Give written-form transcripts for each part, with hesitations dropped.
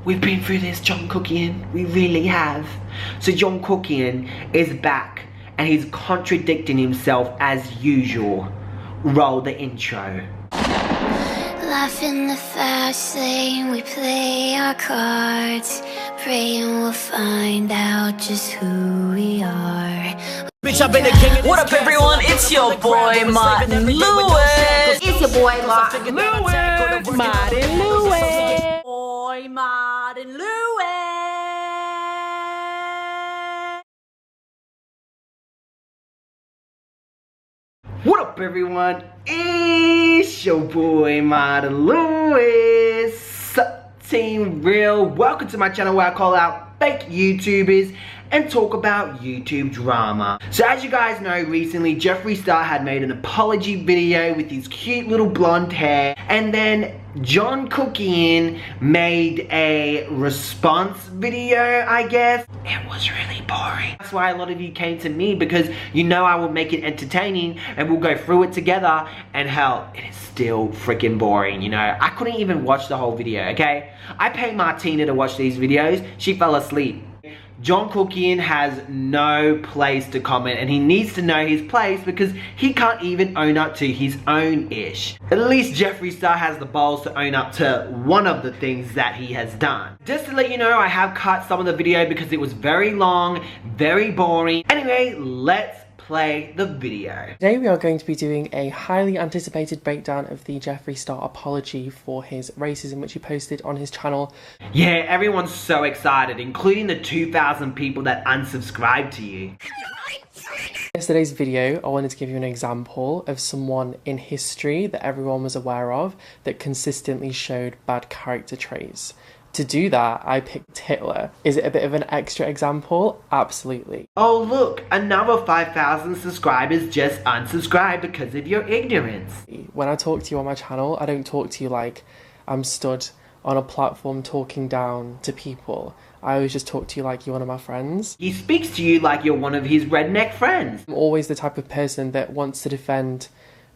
We've been through this, John Kuckian. We really have. So John Kuckian is back and he's contradicting himself as usual. Roll the intro. Life in the fast lane, we play our cards, praying we'll find out just who we are. Bitch, I've been the king. What up, everyone? It's your boy Martin Lewis. It's your boy Martin Lewis. Martin Lewis. Boy Martin Lewis. What up, everyone? It's your boy Martin Lewis. Team Real. Welcome to my channel where I call out fake YouTubers and talk about YouTube drama. So as you guys know, recently Jeefree Star had made an apology video with his cute little blonde hair, and then John Kuckian made a response video, I guess. It was really boring. That's why a lot of you came to me, because you know I will make it entertaining and we'll go through it together, and hell, it is still freaking boring, you know. I couldn't even watch the whole video, okay? I paid Martina to watch these videos. She fell asleep. John Kuckian has no place to comment, and he needs to know his place because he can't even own up to his own ish. At least Jeefree Star has the balls to own up to one of the things that he has done. Just to let you know, I have cut some of the video because it was very long, very boring. Anyway, let's play the video. Today we are going to be doing a highly anticipated breakdown of the Jeefree Star apology for his racism, which he posted on his channel. Yeah, everyone's so excited, including the 2,000 people that unsubscribed to you. In yesterday's video, I wanted to give you an example of someone in history that everyone was aware of that consistently showed bad character traits. To do that, I picked Hitler. Is it a bit of an extra example? Absolutely. Oh look, another 5,000 subscribers just unsubscribed because of your ignorance. When I talk to you on my channel, I don't talk to you like I'm stood on a platform talking down to people. I always just talk to you like you're one of my friends. He speaks to you like you're one of his redneck friends. I'm always the type of person that wants to defend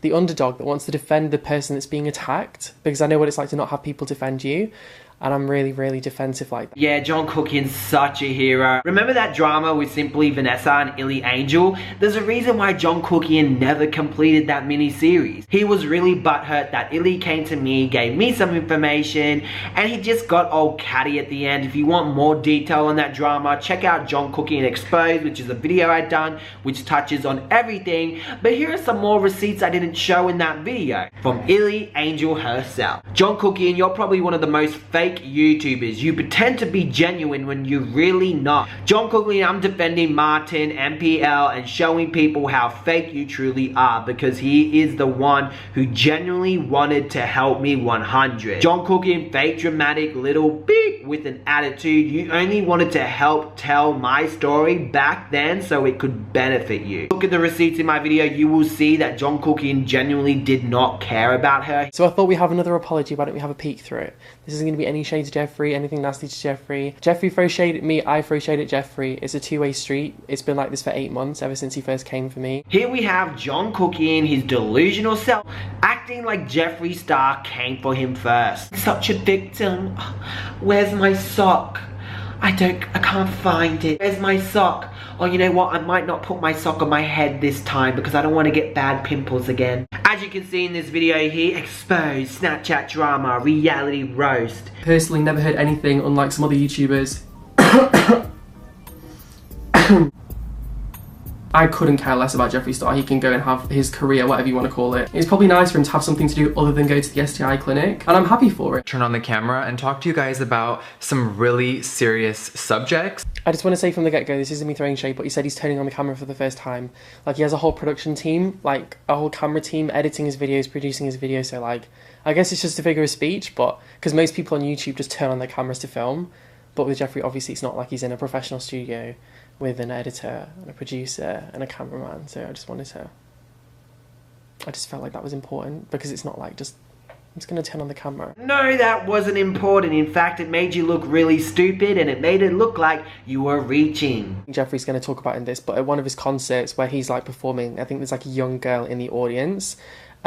the underdog, that wants to defend the person that's being attacked, because I know what it's like to not have people defend you. And I'm really, really defensive like that. Yeah, John Kuckian's such a hero. Remember that drama with Simply Vanessa and Illy Angel? There's a reason why John Kuckian never completed that mini-series. He was really butthurt that Illy came to me, gave me some information, and he just got all catty at the end. If you want more detail on that drama, check out John Kuckian Exposed, which is a video I've done, which touches on everything. But here are some more receipts I didn't show in that video from Illy Angel herself. John Kuckian, you're probably one of the most fake YouTubers. You pretend to be genuine when you're really not. John Kuckian, I'm defending Martin, MPL, and showing people how fake you truly are, because he is the one who genuinely wanted to help me 100. John Kuckian, fake dramatic little beep with an attitude. You only wanted to help tell my story back then so it could benefit you. Look at the receipts in my video, you will see that John Kuckian genuinely did not care about her. So I thought we have another apology. Why don't we have a peek through it? This isn't going to be any shade to Jeefree, anything nasty to Jeefree. Jeefree throws shade at me, I throw shade at Jeefree. It's a two-way street. It's been like this for 8 months, ever since he first came for me. Here we have John Kuckian, his delusional self, acting like Jeefree Star came for him first. Such a victim. Where's my sock? I can't find it. Where's my sock? Oh, you know what? I might not put my sock on my head this time because I don't want to get bad pimples again. As you can see in this video here, exposed, Snapchat drama, reality roast. Personally, never heard anything unlike some other YouTubers. I couldn't care less about Jeefree Star. He can go and have his career, whatever you want to call it. It's probably nice for him to have something to do other than go to the STI clinic, and I'm happy for it. Turn on the camera and talk to you guys about some really serious subjects. I just want to say from the get-go, this isn't me throwing shade, but he said he's turning on the camera for the first time. Like, he has a whole production team, like a whole camera team, editing his videos, producing his videos, so like, I guess it's just a figure of speech, but, because most people on YouTube just turn on their cameras to film, but with Jeefree, obviously it's not like he's in a professional studio with an editor and a producer and a cameraman, so I just felt like that was important, because it's not like just, I'm just gonna turn on the camera. No, that wasn't important. In fact, it made you look really stupid, and it made it look like you were reaching. Jeefree's gonna talk about in this, but at one of his concerts where he's like performing, I think there's like a young girl in the audience,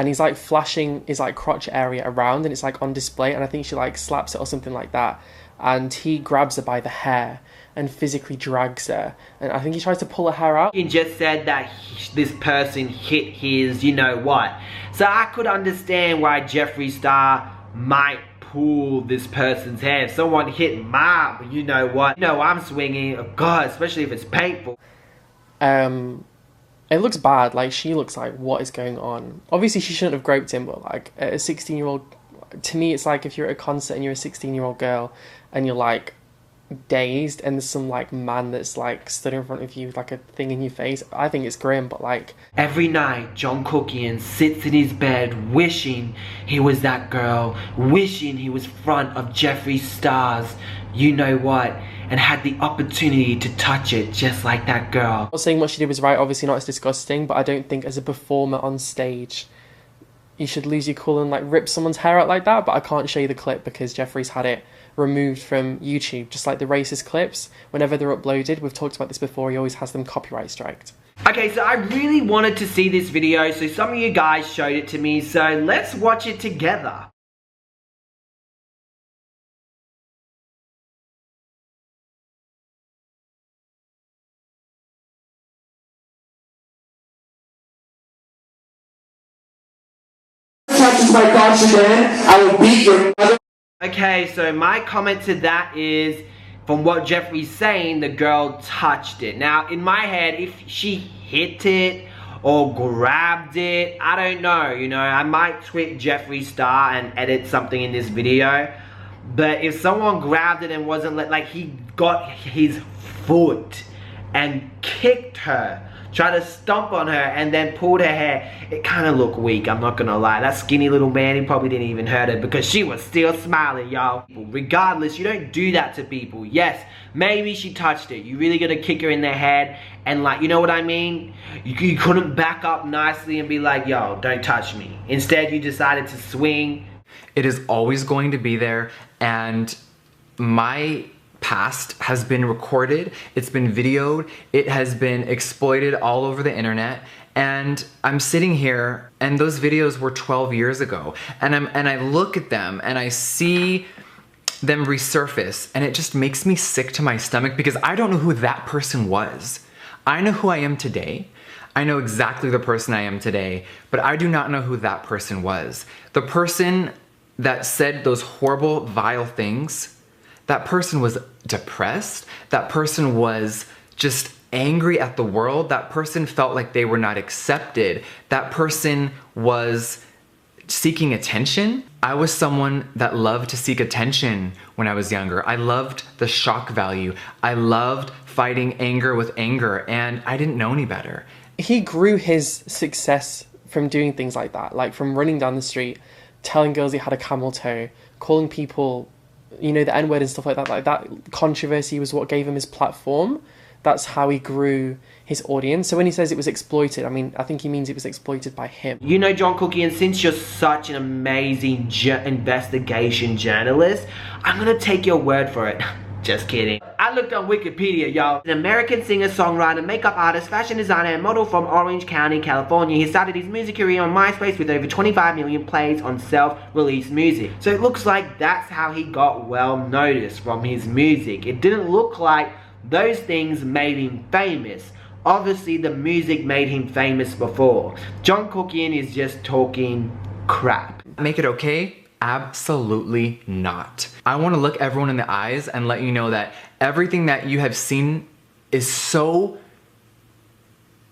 and he's like flashing his like crotch area around, and it's like on display, and I think she like slaps it or something like that, and he grabs her by the hair and physically drags her, and I think he tries to pull her hair out. He just said that this person hit his you know what. So I could understand why Jeefree Star might pull this person's hair. If someone hit my you know what, you know I'm swinging, oh God, especially if it's painful. It looks bad, like she looks like, what is going on? Obviously she shouldn't have groped him, but like a 16-year-old, to me it's like if you're at a concert and you're a 16-year-old girl and you're like dazed and there's some like man that's like stood in front of you with like a thing in your face, I think it's grim. But like every night John Kuckian sits in his bed wishing he was that girl, wishing he was front of Jeefree Star's you know what, and had the opportunity to touch it just like that girl. I'm not saying what she did was right, obviously not, it's disgusting, but I don't think as a performer on stage you should lose your cool and like rip someone's hair out like that. But I can't show you the clip because Jeeffree's had it removed from YouTube, just like the racist clips. Whenever they're uploaded, we've talked about this before, he always has them copyright striked. Okay, so I really wanted to see this video, so some of you guys showed it to me, so let's watch it together. Touches my thoughts again, I will beat your mother. Okay, so my comment to that is, from what Jeeffree's saying, the girl touched it. Now, in my head, if she hit it or grabbed it, I don't know, you know, I might tweet Jeeffree Star and edit something in this video. But if someone grabbed it and wasn't like he got his foot and kicked her, tried to stomp on her and then pulled her hair, it kind of looked weak, I'm not gonna lie. That skinny little man, he probably didn't even hurt her because she was still smiling, y'all. Regardless, you don't do that to people. Yes, maybe she touched it. You really gotta kick her in the head and like, you know what I mean? You couldn't back up nicely and be like, yo, don't touch me. Instead, you decided to swing. It is always going to be there, and my past has been recorded, it's been videoed, it has been exploited all over the internet, and I'm sitting here and those videos were 12 years ago, and I look at them and I see them resurface, and it just makes me sick to my stomach because I don't know who that person was. I know who I am today. I know exactly the person I am today, but I do not know who that person was. The person that said those horrible, vile things, that person was depressed, that person was just angry at the world, that person felt like they were not accepted, that person was seeking attention. I was someone that loved to seek attention when I was younger. I loved the shock value. I loved fighting anger with anger, and I didn't know any better. He grew his success from doing things like that, like from running down the street, telling girls he had a camel toe, calling people, you know, the N-word and stuff like that. Like that controversy was what gave him his platform. That's how he grew his audience. So when he says it was exploited, I mean, I think he means it was exploited by him. You know, John Kuckian, since you're such an amazing investigation journalist, I'm gonna take your word for it. Just kidding. I looked on Wikipedia, y'all. An American singer, songwriter, makeup artist, fashion designer, and model from Orange County, California. He started his music career on MySpace with over 25 million plays on self-released music. So it looks like that's how he got well noticed from his music. It didn't look like those things made him famous. Obviously, the music made him famous before. John Kuckian is just talking crap. Make it okay? Absolutely not. I want to look everyone in the eyes and let you know that everything that you have seen is so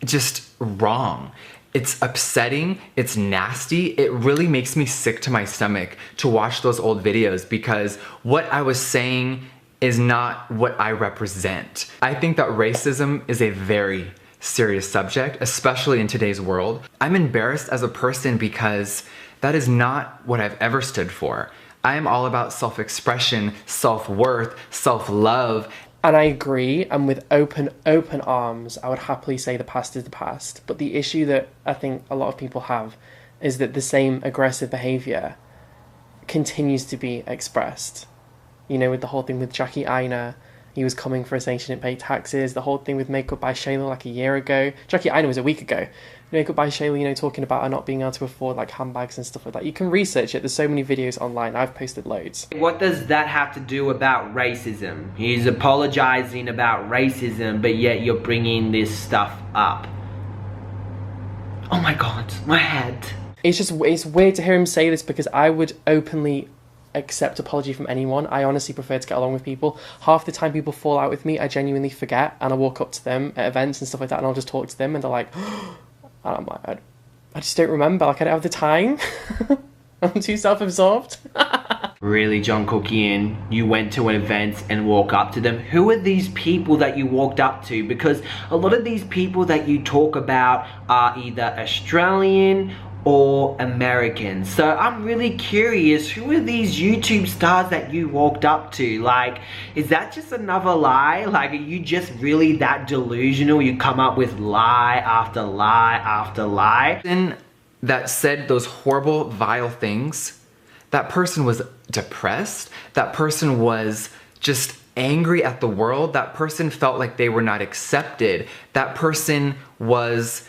just wrong. It's upsetting, it's nasty, it really makes me sick to my stomach to watch those old videos because what I was saying is not what I represent. I think that racism is a very serious subject, especially in today's world. I'm embarrassed as a person because that is not what I've ever stood for. I am all about self-expression, self-worth, self-love. And I agree, and with open arms, I would happily say the past is the past. But the issue that I think a lot of people have is that the same aggressive behaviour continues to be expressed. You know, with the whole thing with Jackie Aina, he was coming for us saying she didn't pay taxes. The whole thing with Makeup by Shayla like a year ago. Jackie, I know it was a week ago. Makeup by Shayla, you know, talking about her not being able to afford like handbags and stuff like that. You can research it. There's so many videos online. I've posted loads. What does that have to do about racism? He's apologizing about racism, but yet you're bringing this stuff up. Oh my god, my head. It's weird to hear him say this because I would openly accept apology from anyone. I honestly prefer to get along with people. Half the time people fall out with me, I genuinely forget, and I walk up to them at events and stuff like that and I'll just talk to them and they're like, and I'm like, I just don't remember, like I don't have the time. I'm too self-absorbed. Really, John Kuckian, you went to an event and walk up to them. Who are these people that you walked up to? Because a lot of these people that you talk about are either Australian or American. So I'm really curious, who are these YouTube stars that you walked up to? Like, is that just another lie? Like, are you just really that delusional? You come up with lie after lie after lie? That said those horrible, vile things, that person was depressed. That person was just angry at the world. That person felt like they were not accepted. That person was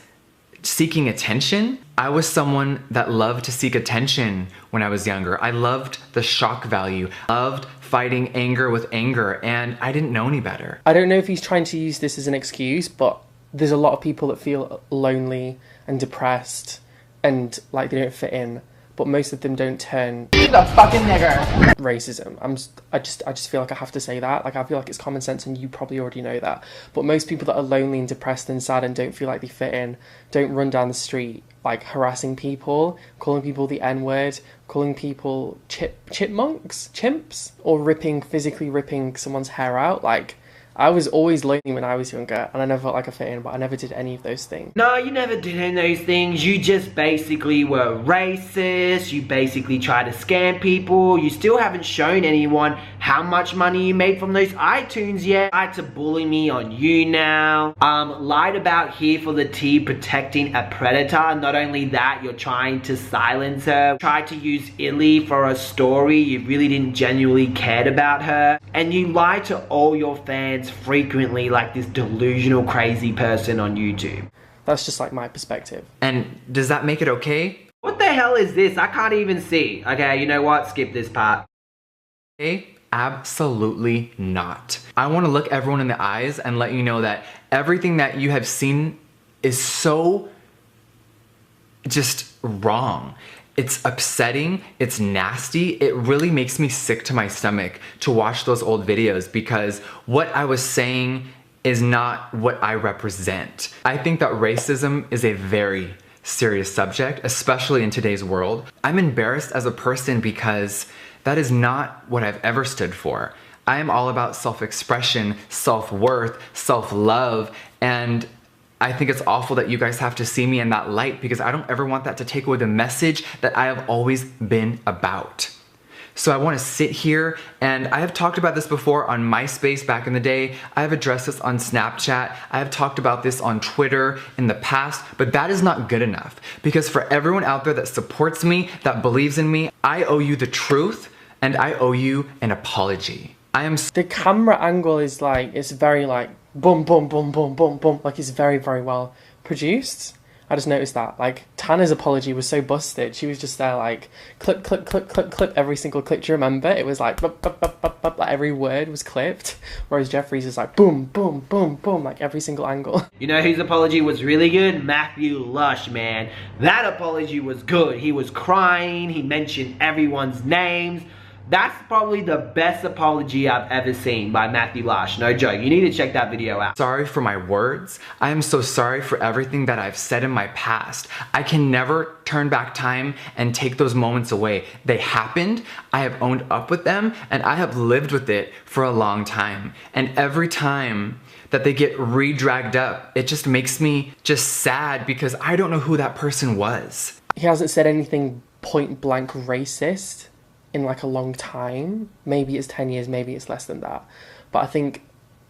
seeking attention. I was someone that loved to seek attention when I was younger. I loved the shock value, loved fighting anger with anger, and I didn't know any better. I don't know if he's trying to use this as an excuse, but there's a lot of people that feel lonely and depressed and like they don't fit in, but most of them don't turn The fucking nigger. racism. I just feel like I have to say that. Like, I feel like it's common sense and you probably already know that. But most people that are lonely and depressed and sad and don't feel like they fit in don't run down the street like harassing people, calling people the N-word, calling people chimps, or physically ripping someone's hair out. Like, I was always lonely when I was younger and I never felt like I fit in, but I never did any of those things. No, you never did any of those things. You just basically were racist. You basically tried to scam people. You still haven't shown anyone how much money you made from those iTunes yet. Tried to bully me on you now. Lied about Here for the Tea protecting a predator. Not only that, you're trying to silence her. Tried to use Illy for a story. You really didn't genuinely cared about her. And you lied to all your fans frequently like this delusional crazy person on YouTube. That's just like my perspective. And does that make it okay? What the hell is this? I can't even see. Okay, you know what? Skip this part. Okay? Absolutely not. I want to look everyone in the eyes and let you know that everything that you have seen is so just wrong. It's upsetting, it's nasty, it really makes me sick to my stomach to watch those old videos because what I was saying is not what I represent. I think that racism is a very serious subject, especially in today's world. I'm embarrassed as a person because that is not what I've ever stood for. I am all about self-expression, self-worth, self-love, and I think it's awful that you guys have to see me in that light because I don't ever want that to take away the message that I have always been about. So I want to sit here, and I have talked about this before on MySpace back in the day. I have addressed this on Snapchat. I have talked about this on Twitter in the past, but that is not good enough because for everyone out there that supports me, that believes in me, I owe you the truth and I owe you an apology. The camera angle is like, it's very like boom, boom, boom, boom, boom, boom. Like, it's very, very well produced. I just noticed that. Like, Tana's apology was so busted. She was just there like, clip, clip, clip, clip, clip, every single clip. Do you remember? It was like, bup, bup, bup, bup, bup, like every word was clipped. Whereas Jeefree's is like, boom, boom, boom, boom, like every single angle. You know whose apology was really good? Matthew Lush, man. That apology was good. He was crying. He mentioned everyone's names. That's probably the best apology I've ever seen by Matthew Lush. No joke. You need to check that video out. Sorry for my words. I am so sorry for everything that I've said in my past. I can never turn back time and take those moments away. They happened, I have owned up with them, and I have lived with it for a long time. And every time that they get re-dragged up, it just makes me just sad because I don't know who that person was. He hasn't said anything point blank racist in like a long time. Maybe it's 10 years, maybe it's less than that. But I think,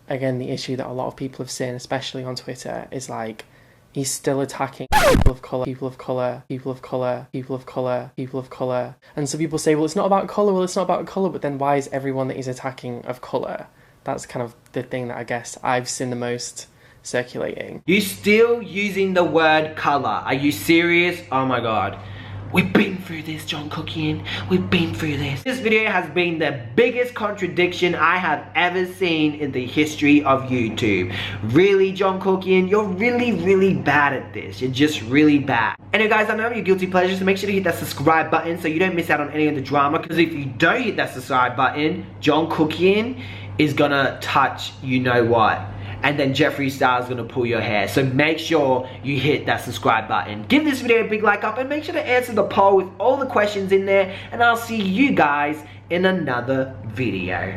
again, the issue that a lot of people have seen, especially on Twitter, is like, he's still attacking people of colour, people of colour, people of colour, people of colour, people of colour. And so people say, well, it's not about colour, but then why is everyone that he's attacking of colour? That's kind of the thing that I guess I've seen the most circulating. You still using the word color? Are you serious? Oh my god. We've been through this, John Kuckian. We've been through this. This video has been the biggest contradiction I have ever seen in the history of YouTube. Really, John Kuckian? You're really bad at this. You're just really bad. Anyway guys, I know your guilty pleasure, so make sure to hit that subscribe button so you don't miss out on any of the drama, because if you don't hit that subscribe button, John Kuckian is gonna touch you know what. And then Jeefree style is gonna pull your hair. So make sure you hit that subscribe button. Give this video a big like up and make sure to answer the poll with all the questions in there. And I'll see you guys in another video.